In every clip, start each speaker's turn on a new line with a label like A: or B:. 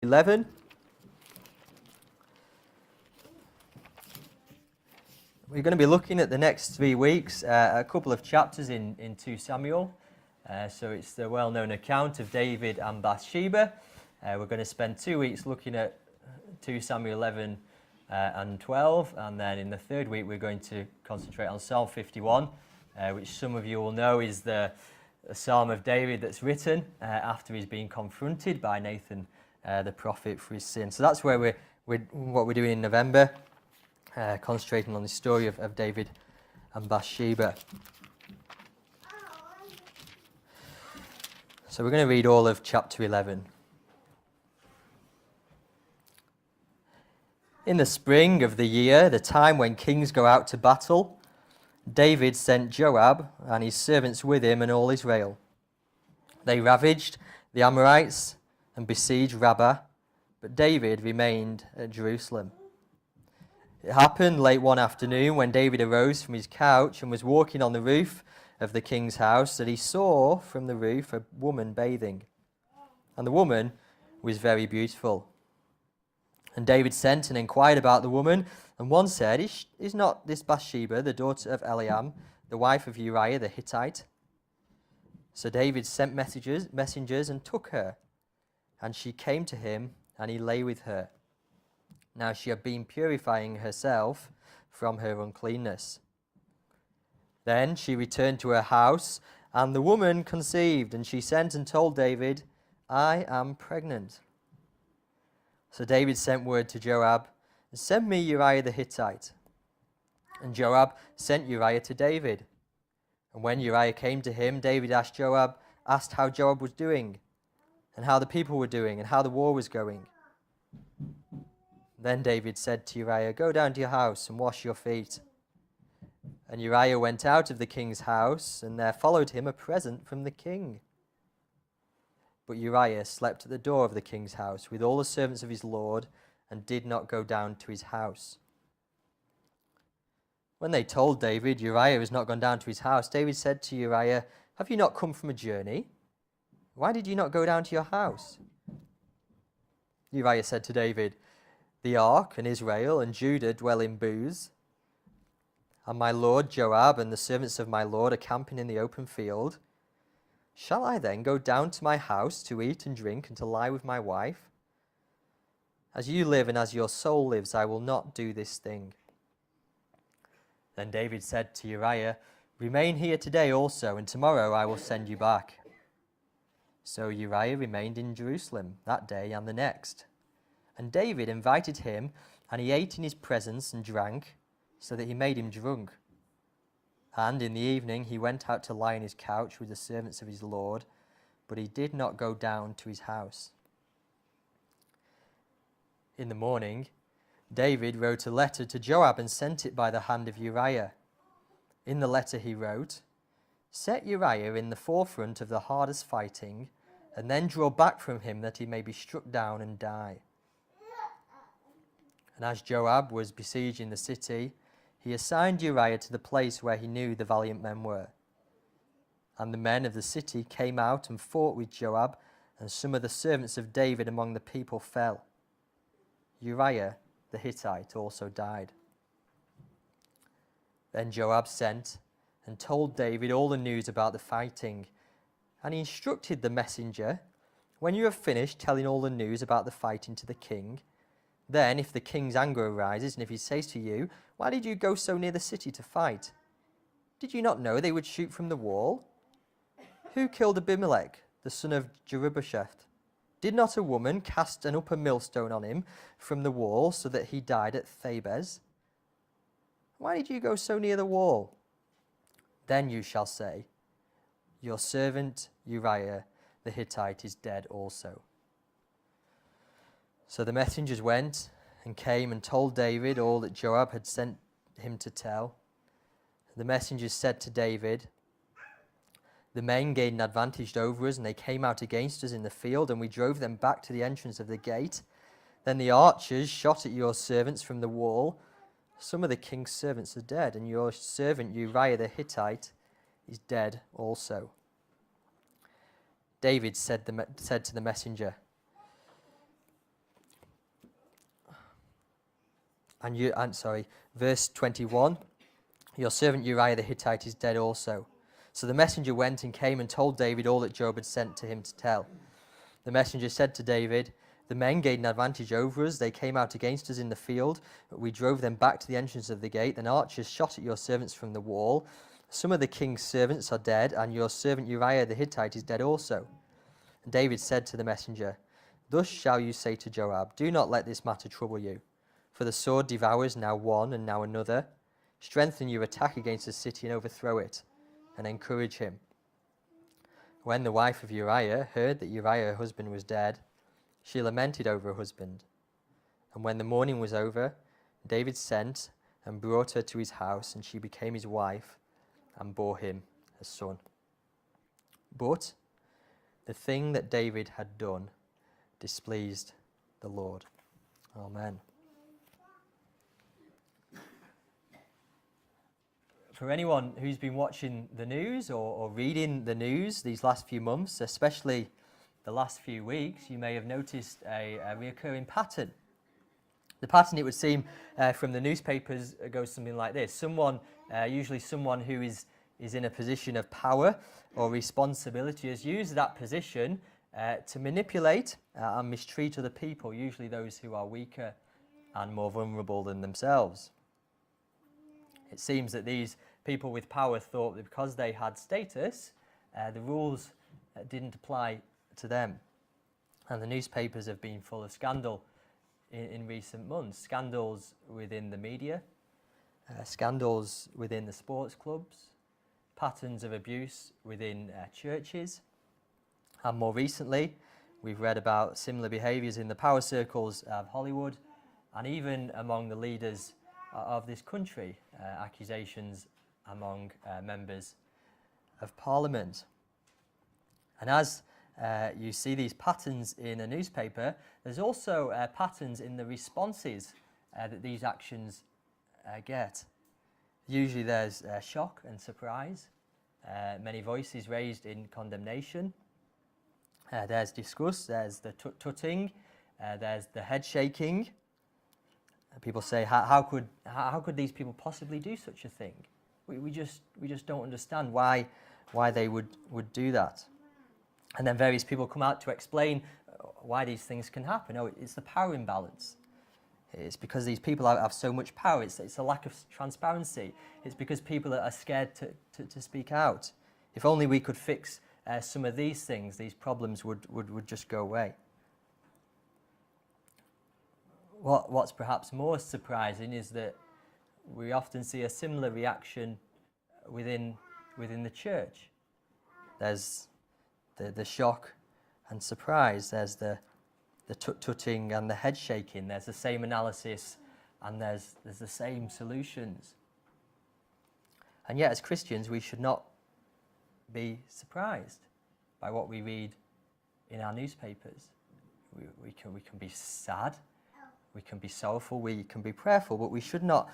A: 11. We're going to be looking at the next 3 weeks a couple of chapters in 2 Samuel. So it's the well-known account of David and Bathsheba. We're going to spend 2 weeks looking at 2 Samuel 11 and 12, and then in the third week we're going to concentrate on Psalm 51, which some of you will know is the Psalm of David that's written after he's been confronted by Nathan the prophet for his sin. So that's where what we're doing in November, concentrating on the story of David and Bathsheba. So we're going to read all of chapter 11. In the spring of the year, the time when kings go out to battle, David sent Joab and his servants with him and all Israel. They ravaged the Amorites and besieged Rabbah, but David remained at Jerusalem. It happened late one afternoon when David arose from his couch and was walking on the roof of the king's house that he saw from the roof a woman bathing. And the woman was very beautiful. And David sent and inquired about the woman, and one said, Is not this Bathsheba, the daughter of Eliam, the wife of Uriah the Hittite? So David sent messengers and took her, and she came to him, and he lay with her. Now she had been purifying herself from her uncleanness. Then she returned to her house, and the woman conceived, and she sent and told David, I am pregnant. So David sent word to Joab, Send me Uriah the Hittite. And Joab sent Uriah to David. And when Uriah came to him, David asked how Joab was doing, and how the people were doing, and how the war was going. Then David said to Uriah, Go down to your house and wash your feet. And Uriah went out of the king's house, and there followed him a present from the king. But Uriah slept at the door of the king's house with all the servants of his lord, and did not go down to his house. When they told David Uriah has not gone down to his house, David said to Uriah, Have you not come from a journey? Why did you not go down to your house? Uriah said to David, The ark and Israel and Judah dwell in booths, and my lord Joab and the servants of my lord are camping in the open field. Shall I then go down to my house to eat and drink and to lie with my wife? As you live and as your soul lives, I will not do this thing. Then David said to Uriah, Remain here today also, and tomorrow I will send you back. So Uriah remained in Jerusalem that day and the next. And David invited him, and he ate in his presence and drank, so that he made him drunk. And in the evening he went out to lie on his couch with the servants of his lord, but he did not go down to his house. In the morning, David wrote a letter to Joab and sent it by the hand of Uriah. In the letter he wrote, Set Uriah in the forefront of the hardest fighting, and then draw back from him that he may be struck down and die. And as Joab was besieging the city, he assigned Uriah to the place where he knew the valiant men were. And the men of the city came out and fought with Joab, and some of the servants of David among the people fell. Uriah the Hittite also died. Then Joab sent and told David all the news about the fighting, and he instructed the messenger, When you have finished telling all the news about the fighting to the king, then if the king's anger arises, and if he says to you, Why did you go so near the city to fight? Did you not know they would shoot from the wall? Who killed Abimelech, the son of Jerubbesheth? Did not a woman cast an upper millstone on him from the wall so that he died at Thebez? Why did you go so near the wall? Then you shall say, Your servant Uriah the Hittite is dead also. So the messengers went and came and told David all that Joab had sent him to tell. The messengers said to David, The men gained an advantage over us, and they came out against us in the field, and we drove them back to the entrance of the gate. Then the archers shot at your servants from the wall. Some of the king's servants are dead, and your servant Uriah the Hittite is dead also. David said to the messenger, verse 21, your servant Uriah the Hittite is dead also. So the messenger went and came and told David all that Joab had sent to him to tell. The messenger said to David, the men gained an advantage over us. They came out against us in the field. We drove them back to the entrance of the gate. Then archers shot at your servants from the wall. Some of the king's servants are dead, and your servant Uriah the Hittite is dead also. And David said to the messenger, thus shall you say to Joab, do not let this matter trouble you. For the sword devours now one and now another. Strengthen your attack against the city and overthrow it, and encourage him. When the wife of Uriah heard that Uriah, her husband, was dead, she lamented over her husband. And when the mourning was over, David sent and brought her to his house, and she became his wife and bore him a son. But the thing that David had done displeased the Lord. Amen. For anyone who's been watching the news or reading the news these last few months, especially the last few weeks, you may have noticed a recurring pattern. The pattern, it would seem, from the newspapers goes something like this. Usually someone who is in a position of power or responsibility has used that position to manipulate and mistreat other people, usually those who are weaker and more vulnerable than themselves. It seems that these people with power thought that because they had status, the rules didn't apply to them. And the newspapers have been full of scandal in recent months. Scandals within the media, scandals within the sports clubs, patterns of abuse within churches. And more recently, we've read about similar behaviours in the power circles of Hollywood and even among the leaders of this country, accusations among members of Parliament. And as you see these patterns in a newspaper, there's also patterns in the responses that these actions get. Usually there's shock and surprise, many voices raised in condemnation. There's disgust, there's the tutting, there's the head shaking. People say, how could these people possibly do such a thing? We just don't understand why they would do that. And then various people come out to explain why these things can happen. Oh, it's the power imbalance. It's because these people have so much power. It's a lack of transparency. It's because people are scared to speak out. If only we could fix some of these things, these problems would just go away. What's perhaps more surprising is that we often see a similar reaction within the church. There's the shock and surprise. There's the tut-tutting and the head shaking. There's the same analysis and there's the same solutions. And yet, as Christians, we should not be surprised by what we read in our newspapers. We can be sad. We can be sorrowful, we can be prayerful, but we should not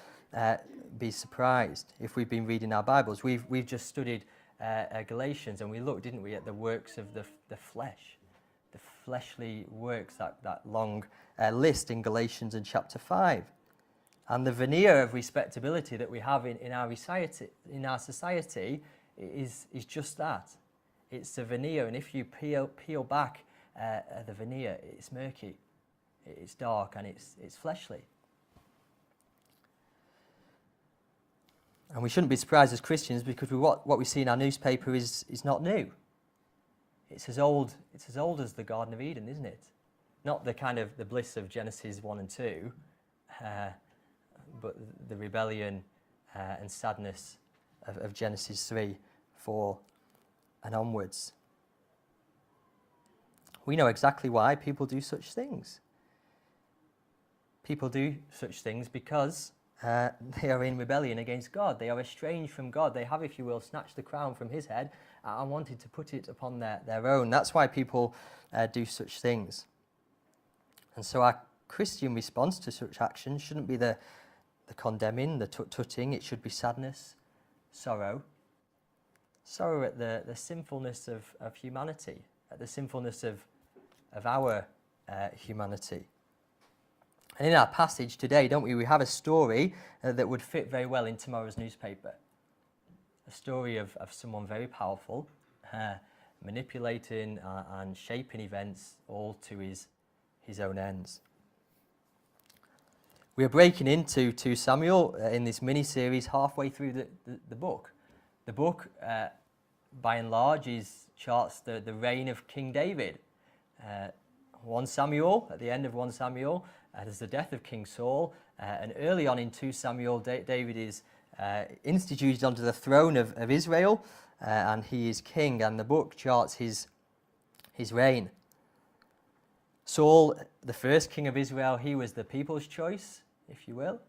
A: be surprised if we've been reading our Bibles. We've just studied Galatians, and we looked, didn't we, at the works of the flesh, the fleshly works, that long list in Galatians in chapter 5. And the veneer of respectability that we have in our society is just that. It's a veneer, and if you peel back the veneer, it's murky. It's dark and it's fleshly. And we shouldn't be surprised as Christians because what we see in our newspaper is not new. It's as old as the Garden of Eden, isn't it? Not the kind of the bliss of Genesis 1 and 2, but the rebellion and sadness of Genesis 3, 4 and onwards. We know exactly why people do such things. People do such things because they are in rebellion against God. They are estranged from God. They have, if you will, snatched the crown from his head and wanted to put it upon their own. That's why people do such things. And so our Christian response to such actions shouldn't be the condemning, the tut-tutting. It should be sadness, sorrow. Sorrow at the sinfulness of humanity, at the sinfulness of our humanity. And in our passage today, don't we have a story that would fit very well in tomorrow's newspaper. A story of someone very powerful, manipulating and shaping events all to his own ends. We are breaking into 2 Samuel in this mini-series halfway through the book. The book, by and large, charts the reign of King David. 1 Samuel, at the end of 1 Samuel, there's the death of King Saul, and early on in 2 Samuel, David is instituted onto the throne of Israel, and he is king, and the book charts his reign. Saul, the first king of Israel, he was the people's choice, if you will.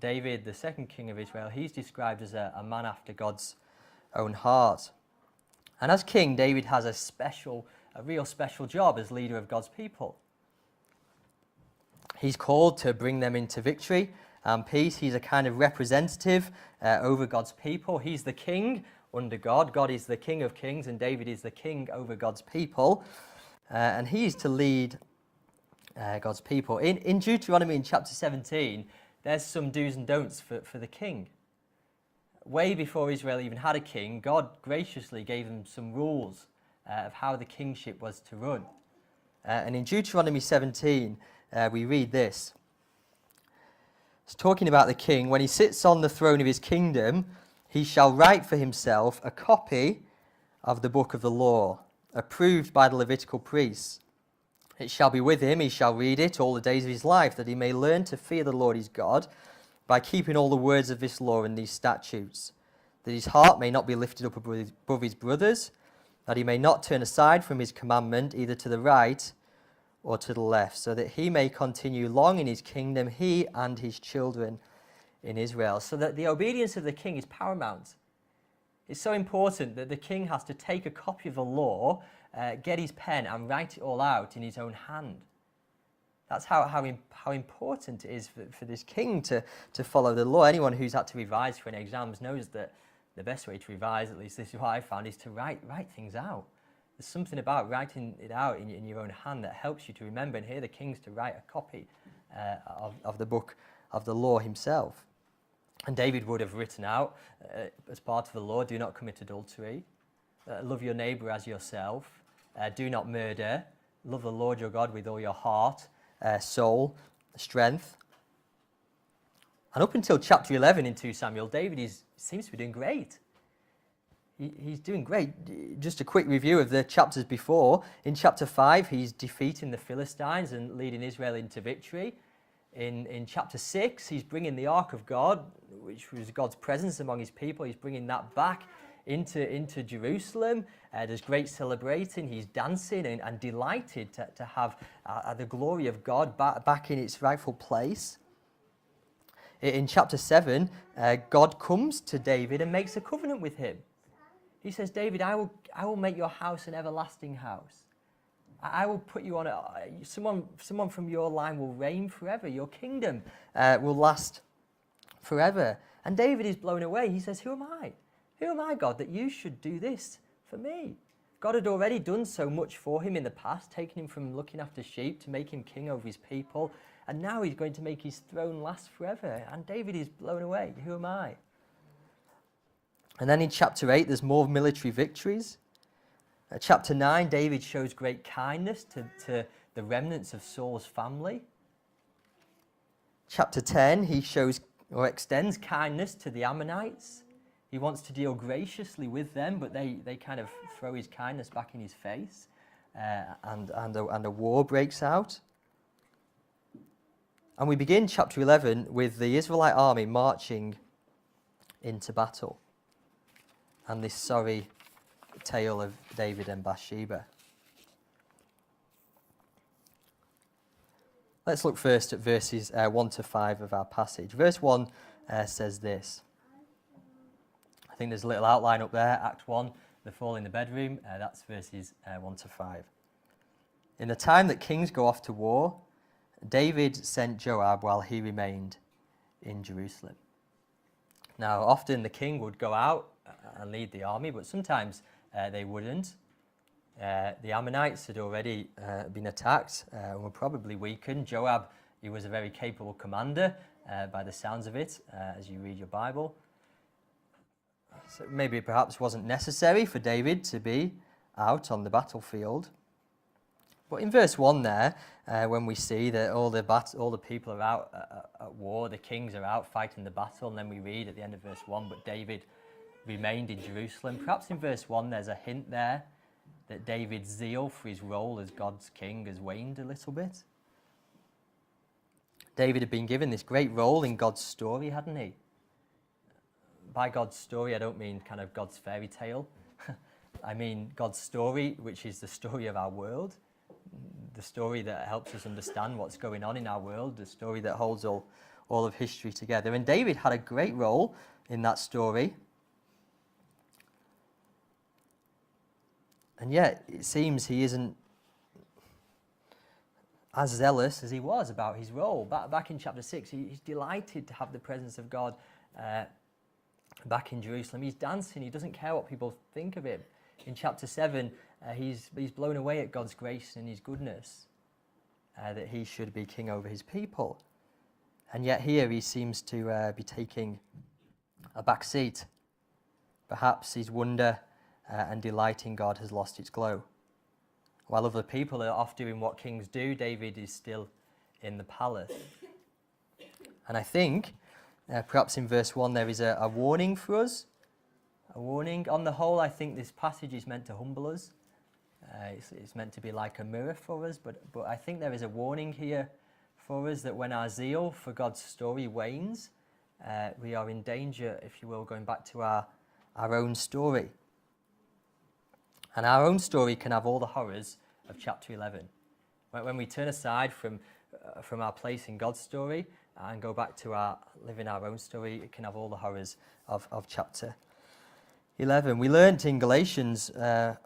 A: David, the second king of Israel, he's described as a man after God's own heart. And as king, David has a real special job as leader of God's people. He's called to bring them into victory and peace. He's a kind of representative over God's people. He's the king under God. God is the King of Kings, and David is the king over God's people. And he is to lead God's people. In Deuteronomy in chapter 17, there's some do's and don'ts for the king. Way before Israel even had a king, God graciously gave them some rules of how the kingship was to run. And in Deuteronomy 17, we read this. It's talking about the king. When he sits on the throne of his kingdom, he shall write for himself a copy of the book of the law, approved by the Levitical priests. It shall be with him, he shall read it all the days of his life, that he may learn to fear the Lord his God, by keeping all the words of this law and these statutes, that his heart may not be lifted up above his brothers, that he may not turn aside from his commandment, either to the right or to the left, so that he may continue long in his kingdom, he and his children in Israel. So that the obedience of the king is paramount. It's so important that the king has to take a copy of the law, get his pen and write it all out in his own hand. That's how important it is for this king to follow the law. Anyone who's had to revise for any exams knows that the best way to revise, at least this is what I found, is to write things out. There's something about writing it out in your own hand that helps you to remember. And here the king's to write a copy of the book of the law himself. And David would have written out, as part of the law, do not commit adultery, love your neighbour as yourself, do not murder, love the Lord your God with all your heart, soul, strength. And up until chapter 11 in 2 Samuel, David seems to be doing great. He's doing great. Just a quick review of the chapters before. In chapter 5, he's defeating the Philistines and leading Israel into victory. In chapter 6, he's bringing the Ark of God, which was God's presence among his people. He's bringing that back into Jerusalem. There's great celebrating. He's dancing and delighted to have the glory of God back in its rightful place. In chapter 7, God comes to David and makes a covenant with him. He says, David, I will make your house an everlasting house. I will put you on someone from your line will reign forever. Your kingdom will last forever. And David is blown away. He says, who am I? Who am I, God, that you should do this for me? God had already done so much for him in the past, taking him from looking after sheep to make him king over his people. And now he's going to make his throne last forever. And David is blown away. Who am I? And then in chapter 8, there's more military victories. Chapter 9, David shows great kindness to the remnants of Saul's family. Chapter 10, he shows or extends kindness to the Ammonites. He wants to deal graciously with them, but they kind of throw his kindness back in his face, and a war breaks out. And we begin chapter 11 with the Israelite army marching into battle, and this sorry tale of David and Bathsheba. Let's look first at verses 1 to 5 of our passage. Verse 1 says this. I think there's a little outline up there, Act 1, the fall in the bedroom. That's verses 1 to 5. In the time that kings go off to war, David sent Joab while he remained in Jerusalem. Now, often the king would go out and lead the army, but sometimes they wouldn't. The Ammonites had already been attacked and were probably weakened. Joab, he was a very capable commander by the sounds of it as you read your Bible. So maybe it perhaps wasn't necessary for David to be out on the battlefield. But in verse 1 there, when we see that all the people are out at war, the kings are out fighting the battle, and then we read at the end of verse 1, but David remained in Jerusalem. Perhaps in verse 1 there's a hint there that David's zeal for his role as God's king has waned a little bit. David had been given this great role in God's story, hadn't he? By God's story, I don't mean kind of God's fairy tale. I mean God's story, which is the story of our world, the story that helps us understand what's going on in our world, the story that holds all of history together. And David had a great role in that story. And yet, it seems he isn't as zealous as he was about his role. Back in chapter 6, he's delighted to have the presence of God back in Jerusalem. He's dancing. He doesn't care what people think of him. In chapter 7, he's blown away at God's grace and his goodness, that he should be king over his people. And yet here he seems to be taking a back seat. Perhaps his wonder and delight in God has lost its glow. While other people are off doing what kings do, David is still in the palace. And I think, perhaps in verse 1, there is a warning for us. A warning. On the whole, I think this passage is meant to humble us. It's meant to be like a mirror for us, but I think there is a warning here for us that when our zeal for God's story wanes, we are in danger, if you will, going back to our own story. And our own story can have all the horrors of chapter 11. When we turn aside from our place in God's story and go back to living our own story, it can have all the horrors of chapter 11. We learnt in Galatians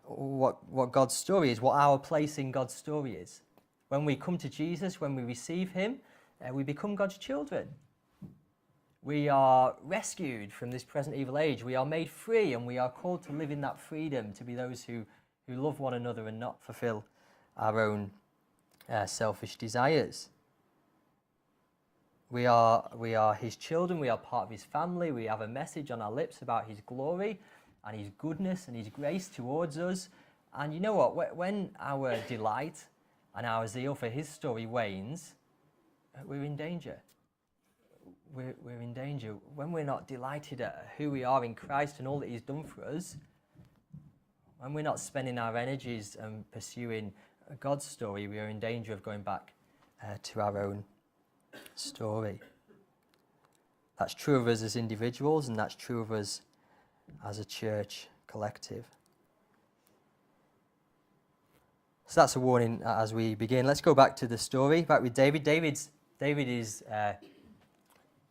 A: what God's story is, what our place in God's story is. When we come to Jesus, when we receive him, we become God's children. We are rescued from this present evil age. We are made free, and we are called to live in that freedom, to be those who love one another and not fulfill our own selfish desires. We are his children. We are part of his family. We have a message on our lips about his glory and his goodness and his grace towards us. And you know what? When our delight and our zeal for his story wanes, we're in danger. We're in danger. When we're not delighted at who we are in Christ and all that he's done for us, when we're not spending our energies pursuing God's story, we are in danger of going back to our own story. That's true of us as individuals, and that's true of us as a church collective. So that's a warning as we begin. Let's go back to the story, back with David. David is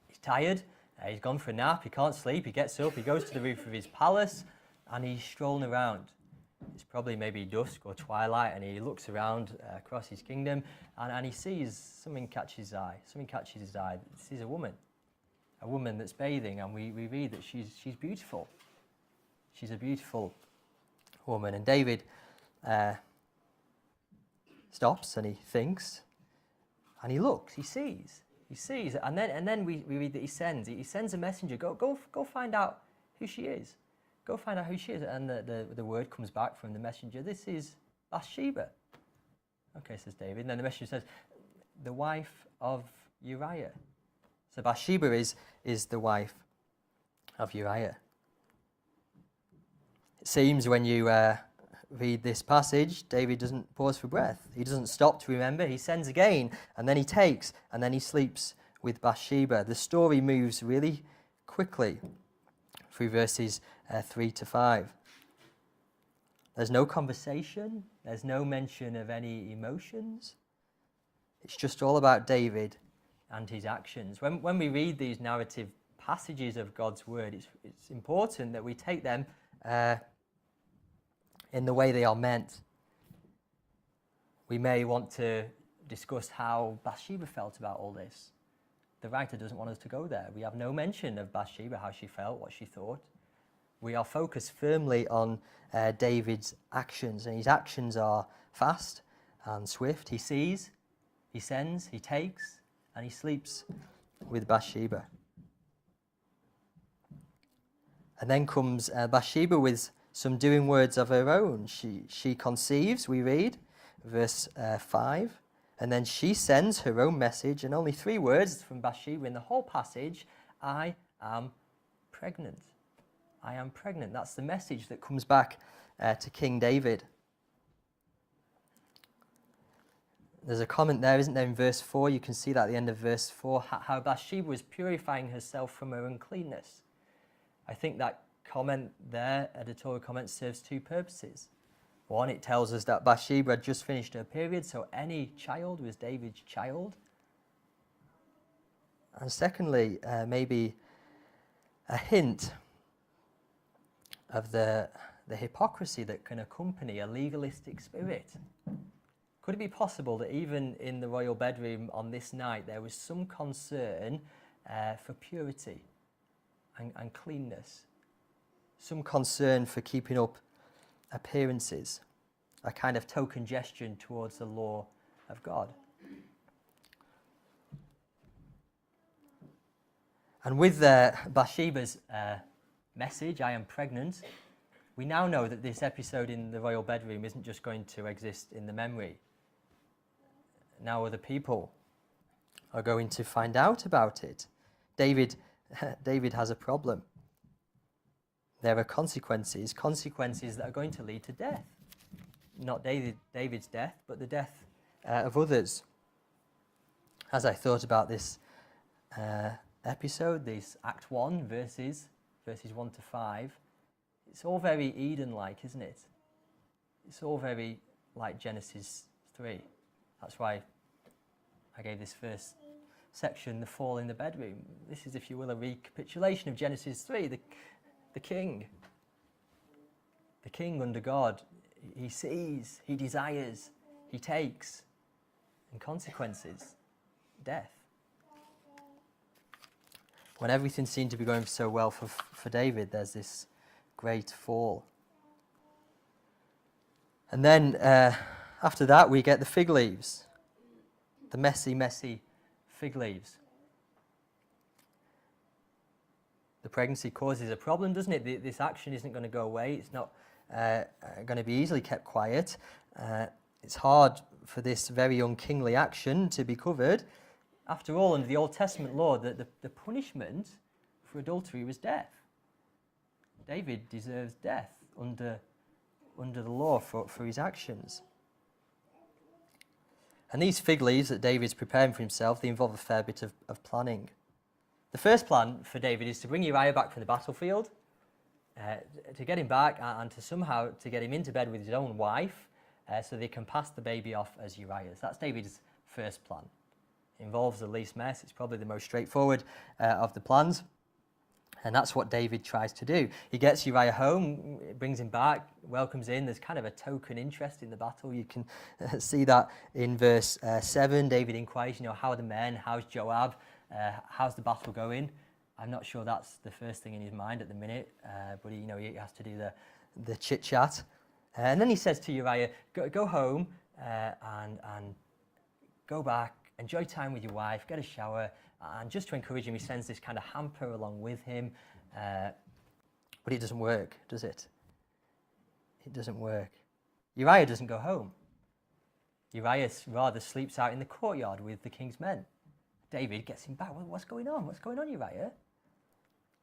A: he's tired. He's gone for a nap. He can't sleep. He gets up. He goes to the roof of his palace, and he's strolling around. It's probably maybe dusk or twilight, and he looks around across his kingdom, and he sees something catches his eye. Something catches his eye. He sees a woman that's bathing, and we read that she's beautiful. She's a beautiful woman, and David stops and he thinks, and he looks. He sees, and then we read that he sends a messenger. Go find out who she is. Go find out who she is. And the word comes back from the messenger. This is Bathsheba. Okay, says David. And then the messenger says, the wife of Uriah. So Bathsheba is the wife of Uriah. It seems when you read this passage, David doesn't pause for breath. He doesn't stop to remember. He sends again, and then he takes, and then he sleeps with Bathsheba. The story moves really quickly through verses 3 to 5. There's no conversation. There's no mention of any emotions. It's just all about David and his actions. When we read these narrative passages of God's word, it's important that we take them in the way they are meant. We may want to discuss how Bathsheba felt about all this. The writer doesn't want us to go there. We have no mention of Bathsheba, how she felt, what she thought. we are focused firmly on David's actions, and his actions are fast and swift. He sees, he sends, he takes, and he sleeps with Bathsheba. And then comes Bathsheba with some doing words of her own. She conceives, we read, verse 5, and then she sends her own message, and only 3 words from Bathsheba in the whole passage: I am pregnant. I am pregnant. That's the message that comes back to King David. There's a comment there, isn't there, in verse 4? You can see that at the end of verse 4, how Bathsheba was purifying herself from her uncleanness. I think that comment there, editorial comment, serves 2 purposes. One, it tells us that Bathsheba had just finished her period, so any child was David's child. And secondly, maybe a hint of the hypocrisy that can accompany a legalistic spirit. Could it be possible that even in the royal bedroom on this night there was some concern for purity and cleanness? Some concern for keeping up appearances, a kind of token gesture towards the law of God. And with Bathsheba's message, I am pregnant, we now know that this episode in the royal bedroom isn't just going to exist in the memory. Now other people are going to find out about it. David has a problem. There are consequences that are going to lead to death. Not David's death, but the death of others. As I thought about this episode, this Act 1, verses 1 to 5, it's all very Eden-like, isn't it? It's all very like Genesis 3. That's why I gave this first section, the fall in the bedroom. This is, if you will, a recapitulation of Genesis 3, the king under God. He sees, he desires, he takes, and consequences, death. When everything seemed to be going so well for David, there's this great fall. And then after that we get the fig leaves, the messy fig leaves. The pregnancy causes a problem, doesn't it? This action isn't going to go away. It's not going to be easily kept quiet. It's hard for this very unkingly action to be covered. After all, under the Old Testament law, the punishment for adultery was death. David deserves death under the law for his actions. And these fig leaves that David's preparing for himself, they involve a fair bit of planning. The first plan for David is to bring Uriah back from the battlefield, to get him back and to somehow to get him into bed with his own wife so they can pass the baby off as Uriah's. That's David's first plan. It involves the least mess. It's probably the most straightforward of the plans. And that's what David tries to do. He gets Uriah home, brings him back, welcomes in. There's kind of a token interest in the battle. You can see that in verse 7. David inquires, how are the men? How's Joab? How's the battle going? I'm not sure that's the first thing in his mind at the minute, but he has to do the chit-chat. And then he says to Uriah, go home and go back, enjoy time with your wife, get a shower, and just to encourage him, he sends this kind of hamper along with him. But it doesn't work, does it? It doesn't work. Uriah doesn't go home. Uriah rather sleeps out in the courtyard with the king's men. David gets him back. What's going on? What's going on, Uriah?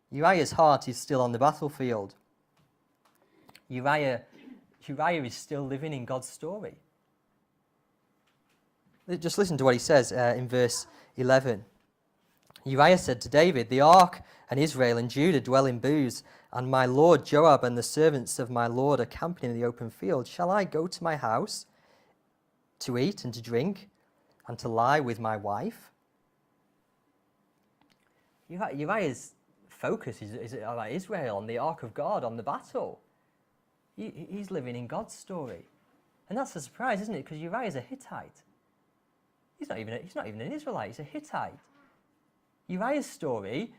A: Uriah's heart is still on the battlefield. Uriah is still living in God's story. Just listen to what he says in verse 11. Uriah said to David, "The ark and Israel and Judah dwell in booths, and my lord Joab and the servants of my lord are camping in the open field. Shall I go to my house to eat and to drink and to lie with my wife?" Uriah's focus is about Israel, on the ark of God, on the battle. He's living in God's story. And that's a surprise, isn't it? Because Uriah's a Hittite. He's not even an Israelite, he's a Hittite. Uriah's story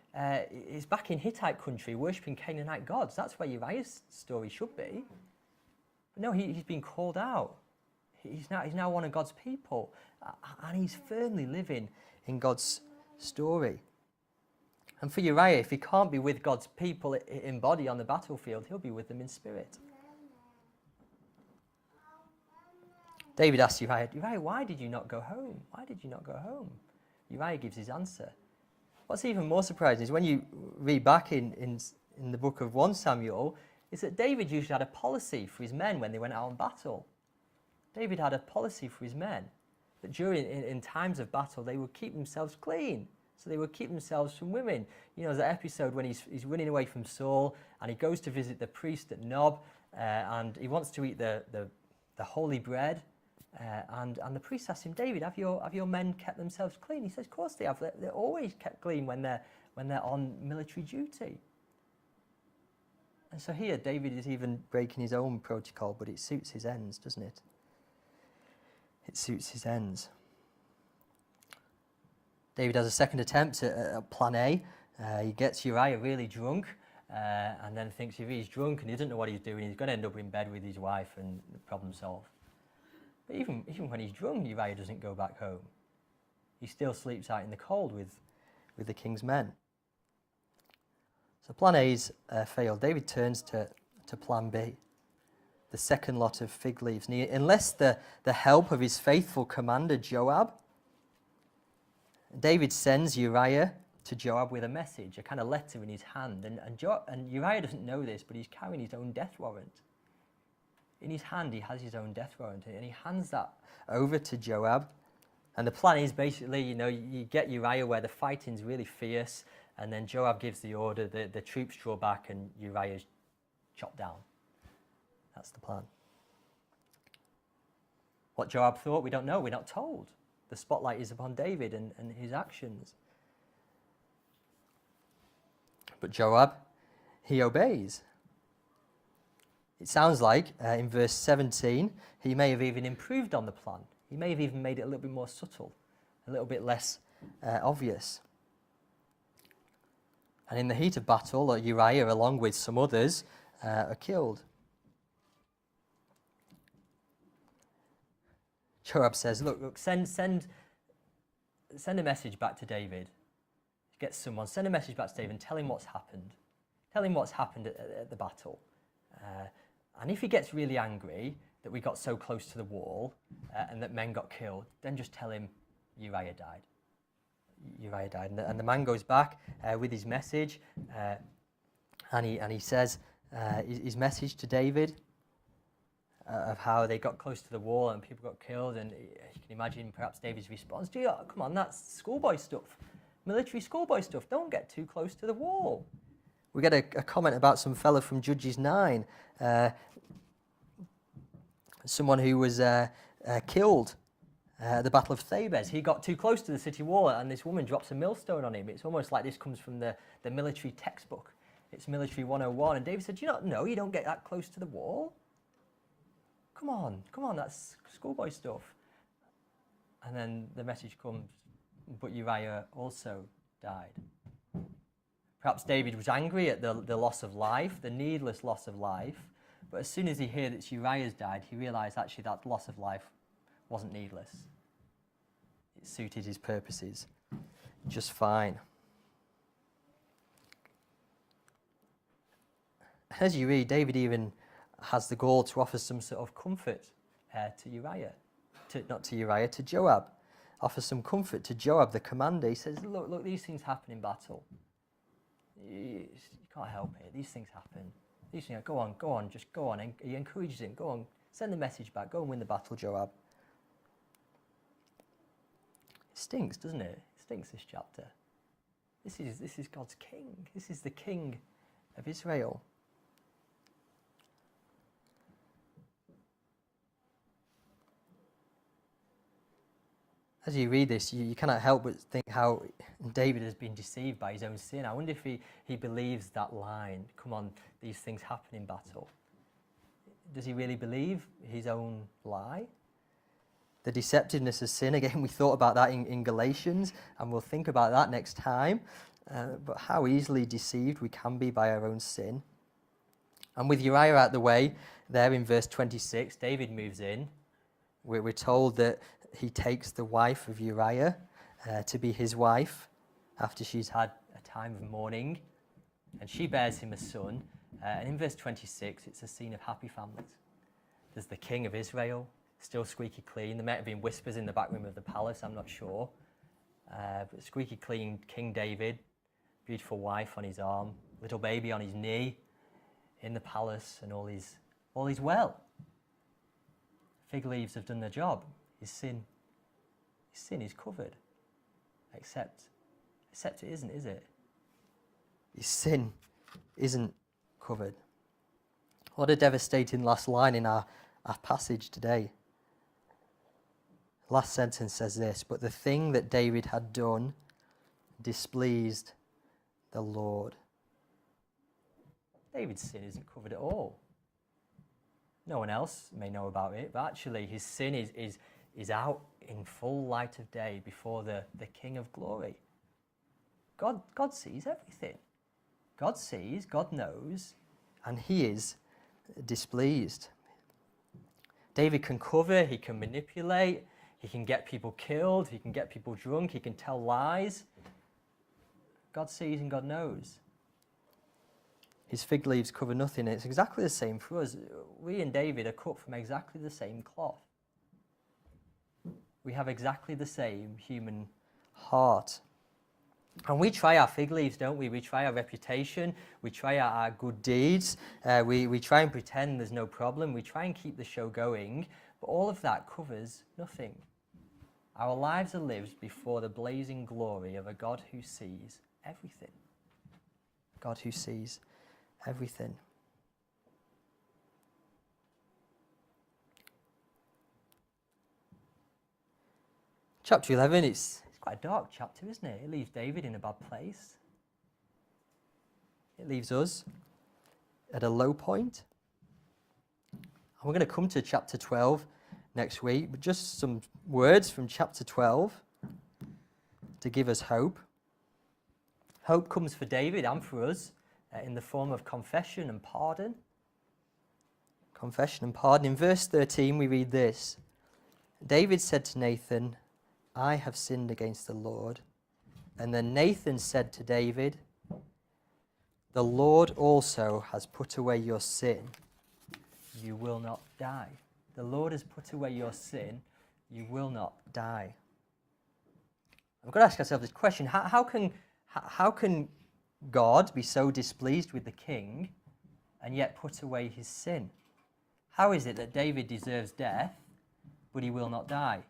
A: is back in Hittite country, worshipping Canaanite gods. That's where Uriah's story should be. But no, he's been called out. He's now one of God's people, and he's firmly living in God's story. And for Uriah, if he can't be with God's people in body on the battlefield, he'll be with them in spirit. David asks Uriah, why did you not go home? Why did you not go home? Uriah gives his answer. What's even more surprising is when you read back in the book of 1 Samuel, is that David usually had a policy for his men when they went out on battle. David had a policy for his men that during in times of battle they would keep themselves clean. So they would keep themselves from women. You know, there's that episode when he's running away from Saul and he goes to visit the priest at Nob and he wants to eat the holy bread. And the priest asks him, David, have your men kept themselves clean? He says, of course they have. They're always kept clean when they're on military duty. And so here, David is even breaking his own protocol, but it suits his ends, doesn't it? It suits his ends. David has a second attempt at plan A. He gets Uriah really drunk and then thinks if he's drunk and he doesn't know what he's doing, he's going to end up in bed with his wife and the problem solved. But even when he's drunk, Uriah doesn't go back home. He still sleeps out in the cold with the king's men. So plan A's failed. David turns to plan B, the second lot of fig leaves. And he enlists the help of his faithful commander, Joab. David sends Uriah to Joab with a message, a kind of letter in his hand. And Uriah doesn't know this, but he's carrying his own death warrant. In his hand, he has his own death warrant, and he hands that over to Joab. And the plan is basically, you get Uriah where the fighting's really fierce, and then Joab gives the order, the troops draw back, and Uriah's chopped down. That's the plan. What Joab thought, we don't know, we're not told. The spotlight is upon David and his actions. But Joab, he obeys. It sounds like, in verse 17, he may have even improved on the plan. He may have even made it a little bit more subtle, a little bit less obvious. And in the heat of battle, Uriah, along with some others, are killed. Joab says, look, send a message back to David. Get someone, send a message back to David and tell him what's happened. Tell him what's happened at the battle. And if he gets really angry that we got so close to the wall and that men got killed, then just tell him Uriah died. Uriah died. And the man goes back with his message and he says his message to David of how they got close to the wall and people got killed. And you can imagine perhaps David's response, come on, that's schoolboy stuff, military schoolboy stuff. Don't get too close to the wall. We get a comment about some fella from Judges 9, someone who was killed at the Battle of Thebes. He got too close to the city wall and this woman drops a millstone on him. It's almost like this comes from the military textbook. It's military 101. And David said, do you not know you don't get that close to the wall? Come on, that's schoolboy stuff. And then the message comes, but Uriah also died. Perhaps David was angry at the loss of life, the needless loss of life, but as soon as he heard that Uriah's died, he realised actually that loss of life wasn't needless. It suited his purposes just fine. As you read, David even has the goal to offer some sort of comfort to Uriah, to Joab. Offer some comfort to Joab, the commander. He says, look, these things happen in battle. You can't help it. These things happen. These things, go on, just go on. And he encourages him, go on, send the message back, go and win the battle, Joab. It stinks, doesn't it? It stinks, this chapter. This is God's king. This is the king of Israel. As you read this, you cannot help but think how David has been deceived by his own sin. I wonder if he believes that line, come on, these things happen in battle. Does he really believe his own lie? the deceptiveness of sin. Again, we thought about that in Galatians, and we'll think about that next time. But how easily deceived we can be by our own sin. And with Uriah out the way, there in verse 26, David moves in. We're told that he takes the wife of Uriah to be his wife after she's had a time of mourning, and she bears him a son. And in verse 26, it's a scene of happy families. There's the king of Israel, still squeaky clean. There might have been whispers in the back room of the palace, I'm not sure. But squeaky clean King David, beautiful wife on his arm, little baby on his knee, in the palace, and all is well. Fig leaves have done their job. His sin is covered. Except it isn't, is it? His sin isn't covered. What a devastating last line in our passage today. Last sentence says this: but the thing that David had done displeased the Lord. David's sin isn't covered at all. No one else may know about it, but actually his sin is out in full light of day before the King of glory. God sees everything. God sees, God knows, and he is displeased. David can cover, he can manipulate, he can get people killed, he can get people drunk, he can tell lies. God sees and God knows. His fig leaves cover nothing. It's exactly the same for us. We and David are cut from exactly the same cloth. We have exactly the same human heart. And we try our fig leaves, don't we? We try our reputation. We try our good deeds. We try and pretend there's no problem. We try and keep the show going. But all of that covers nothing. Our lives are lived before the blazing glory of a God who sees everything. God who sees everything. Chapter 11, it's quite a dark chapter, isn't it? It leaves David in a bad place. It leaves us at a low point. And we're going to come to chapter 12 next week, but just some words from chapter 12 to give us hope. Hope comes for David and for us in the form of confession and pardon. Confession and pardon. In verse 13 we read this: David said to Nathan, I have sinned against the Lord. And then Nathan said to David, the Lord also has put away your sin. You will not die. The Lord has put away your sin. You will not die. We've got to ask ourselves this question. How can God be so displeased with the king and yet put away his sin? How is it that David deserves death, but he will not die?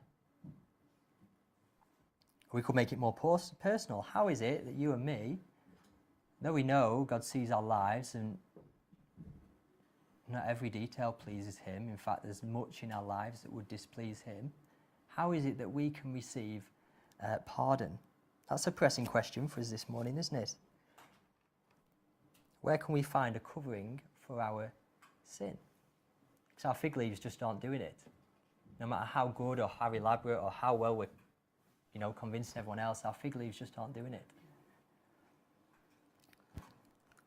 A: We could make it more personal. How is it that you and me, though we know God sees our lives and not every detail pleases him, in fact there's much in our lives that would displease him, how is it that we can receive pardon? That's a pressing question for us this morning, isn't it? Where can we find a covering for our sin? Because our fig leaves just aren't doing it. No matter how good or how elaborate or how well we're convincing everyone else, our fig leaves just aren't doing it.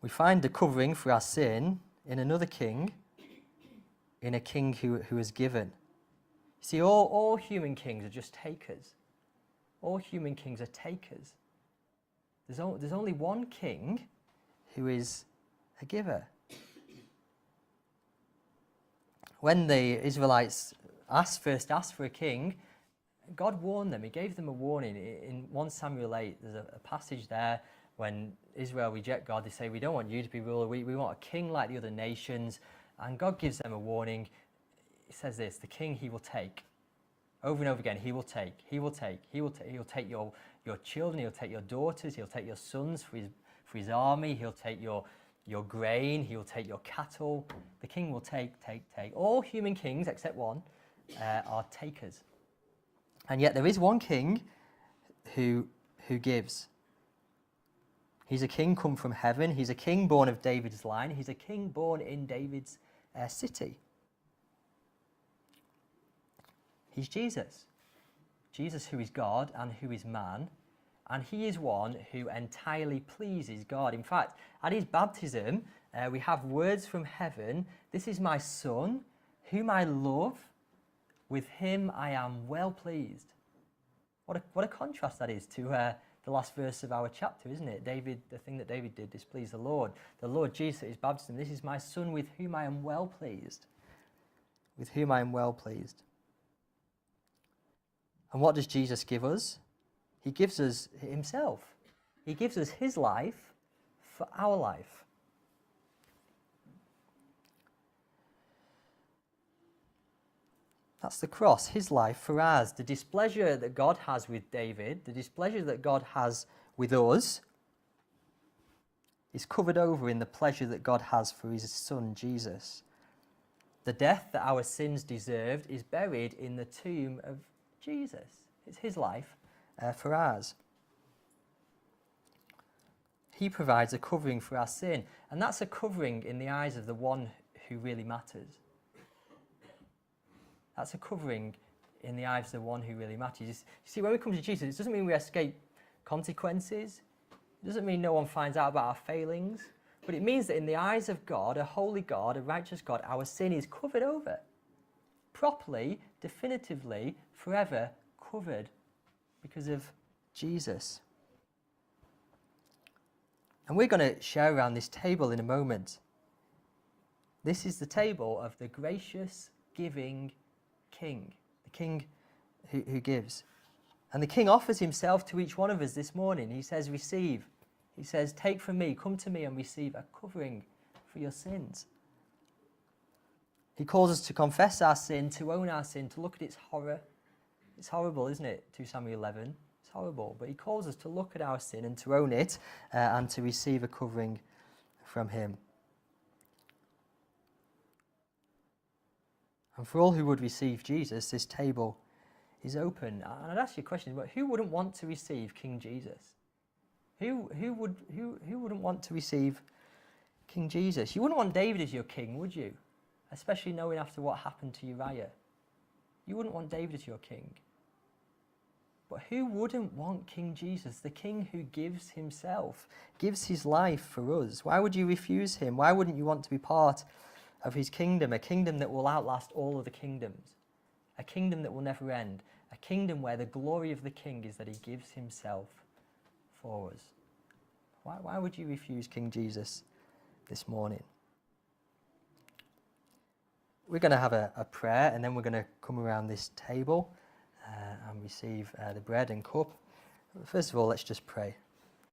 A: We find the covering for our sin in another king, in a king who is given. See, all human kings are just takers. All human kings are takers. There's only one king who is a giver. When the Israelites first asked for a king, God warned them. He gave them a warning. In 1 Samuel 8, there's a passage there when Israel reject God. They say, we don't want you to be ruler. We want a king like the other nations. And God gives them a warning. He says this: the king he will take. Over and over again, he will take. He'll take your children. He'll take your daughters. He'll take your sons for his army. He'll take your grain. He'll take your cattle. The king will take. All human kings, except one, are takers. And yet there is one king who gives. He's a king come from heaven. He's a king born of David's line. He's a king born in David's city. He's Jesus. Jesus who is God and who is man. And he is one who entirely pleases God. In fact, at his baptism, we have words from heaven. This is my Son, whom I love. With him I am well pleased. What a contrast that is to the last verse of our chapter, isn't it? David, the thing that David did displeased the Lord. The Lord Jesus at his baptism, this is my Son with whom I am well pleased. With whom I am well pleased. And what does Jesus give us? He gives us himself. He gives us his life for our life. That's the cross, his life for us. The displeasure that God has with David, the displeasure that God has with us, is covered over in the pleasure that God has for his Son, Jesus. The death that our sins deserved is buried in the tomb of Jesus. It's his life for ours. He provides a covering for our sin, and that's a covering in the eyes of the one who really matters. That's a covering in the eyes of the one who really matters. You see, when we come to Jesus, it doesn't mean we escape consequences. It doesn't mean no one finds out about our failings. But it means that in the eyes of God, a holy God, a righteous God, our sin is covered over. Properly, definitively, forever covered because of Jesus. And we're going to share around this table in a moment. This is the table of the gracious, giving King, the King who gives. And the King offers himself to each one of us this morning. He says, receive. He says, take from me, come to me and receive a covering for your sins. He calls us to confess our sin, to own our sin, to look at its horror. It's horrible, isn't it? 2 Samuel 11. It's horrible. But he calls us to look at our sin and to own it and to receive a covering from him. And for all who would receive Jesus, this table is open. And I'd ask you a question, but who wouldn't want to receive King Jesus? Who wouldn't want to receive King Jesus? You wouldn't want David as your king, would you? Especially knowing after what happened to Uriah. You wouldn't want David as your king. But who wouldn't want King Jesus, the King who gives himself, gives his life for us? Why would you refuse him? Why wouldn't you want to be part of his kingdom, a kingdom that will outlast all other kingdoms, a kingdom that will never end, a kingdom where the glory of the King is that he gives himself for us? Why would you refuse King Jesus this morning? We're going to have a prayer, and then we're going to come around this table and receive the bread and cup. First of all, let's just pray.